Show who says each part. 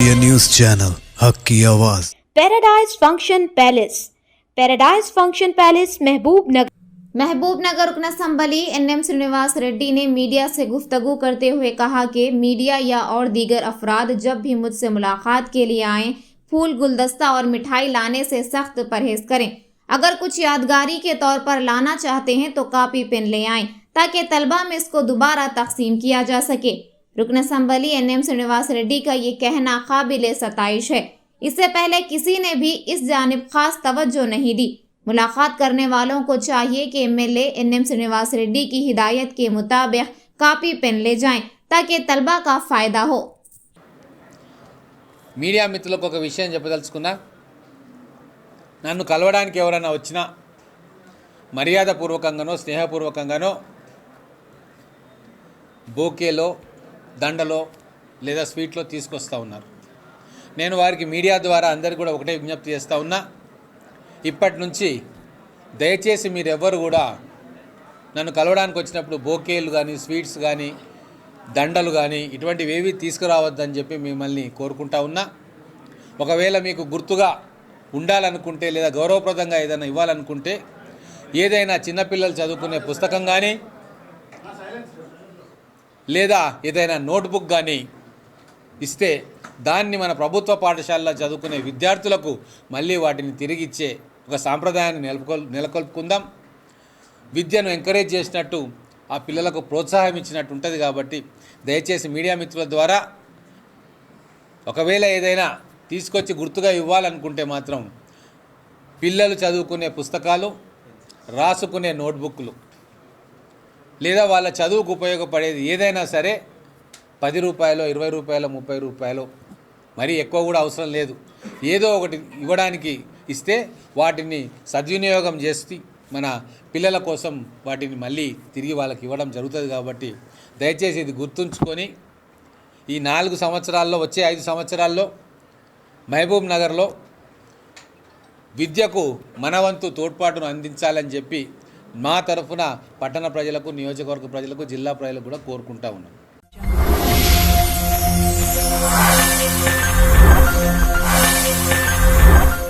Speaker 1: ये news channel हक की आवाज़।
Speaker 2: पैराडाइज फंक्शन पैलेस महबूब नगर रुकन असम्बली एनएम श्रीनिवास रेड्डी ने मीडिया से गुफ्तगू करते हुए कहा कि मीडिया या और दीगर अफराद जब भी मुझसे मुलाकात के लिए आएं, फूल गुलदस्ता और मिठाई लाने से सख्त परहेज करें। अगर कुछ यादगारी के तौर पर लाना चाहते हैं तो कापी पेन ले आएं ताकि तलबा में इसको दोबारा तकसीम किया जा सके। रुकन असम्बली एनएम श्रीनिवास रेड्डी का ये कहना काबिल सताइश है। इससे पहले किसी ने भी इस जानिब खास तवज्जो नहीं दी। मुलाकात करने वालों को चाहिए कि एमएलए एनएम श्रीनिवास रेड्डी की हिदायत के मुताबिक कापी पेन ले जाएं ताकि तलबा का फ़ायदा हो।
Speaker 3: మీడియా మిత్రులకు ఒక విషయం చెప్పదలుచుకున్నా, నన్ను కలవడానికి ఎవరైనా వచ్చినా మర్యాదపూర్వకంగానో స్నేహపూర్వకంగానో బోకేలో దండలో లేదా స్వీట్లో తీసుకొస్తూ ఉన్నారు. నేను వారికి మీడియా ద్వారా అందరికీ కూడా ఒకటే విజ్ఞప్తి చేస్తూ ఉన్నా, ఇప్పటి నుంచి దయచేసి మీరెవ్వరు కూడా నన్ను కలవడానికి వచ్చినప్పుడు బోకేలు కానీ స్వీట్స్ కానీ దండలు కానీ ఇటువంటివి ఏవి తీసుకురావద్దని చెప్పి మిమ్మల్ని కోరుకుంటా ఉన్నా. ఒకవేళ మీకు గుర్తుగా ఉండాలనుకుంటే లేదా గౌరవప్రదంగా ఏదైనా ఇవ్వాలనుకుంటే ఏదైనా చిన్నపిల్లలు చదువుకునే పుస్తకం కానీ లేదా ఏదైనా నోట్బుక్ కానీ ఇస్తే దాన్ని మన ప్రభుత్వ పాఠశాలలో చదువుకునే విద్యార్థులకు మళ్ళీ వాటిని తిరిగి ఇచ్చే ఒక సాంప్రదాయాన్ని నెలకొల్పుకుందాం. విద్యను ఎంకరేజ్ చేసినట్టు ఆ పిల్లలకు ప్రోత్సాహం ఇచ్చినట్టు ఉంటుంది. కాబట్టి దయచేసి మీడియా మిత్రుల ద్వారా ఒకవేళ ఏదైనా తీసుకొచ్చి గుర్తుగా ఇవ్వాలనుకుంటే మాత్రం పిల్లలు చదువుకునే పుస్తకాలు, రాసుకునే నోట్బుక్లు లేదా వాళ్ళ చదువుకు ఉపయోగపడేది ఏదైనా సరే 10 రూపాయలు, 20 రూపాయలు, 30 రూపాయలు, మరీ ఎక్కువ కూడా అవసరం లేదు, ఏదో ఒకటి ఇవ్వడానికి ఇస్తే వాటిని సద్వినియోగం చేసి మన పిల్లల కోసం వాటిని మళ్ళీ తిరిగి వాళ్ళకి ఇవ్వడం జరుగుతుంది. కాబట్టి దయచేసి ఇది గుర్తుంచుకొని ఈ 4 సంవత్సరాల్లో వచ్చే 5 సంవత్సరాల్లో మహబూబ్ నగర్లో విద్యకు మనవంతు తోడ్పాటును అందించాలని చెప్పి మా తరఫున పట్టణ ప్రజలకు, నియోజకవర్గ ప్రజలకు, జిల్లా ప్రజలకు కూడా కోరుకుంటా ఉన్నాం.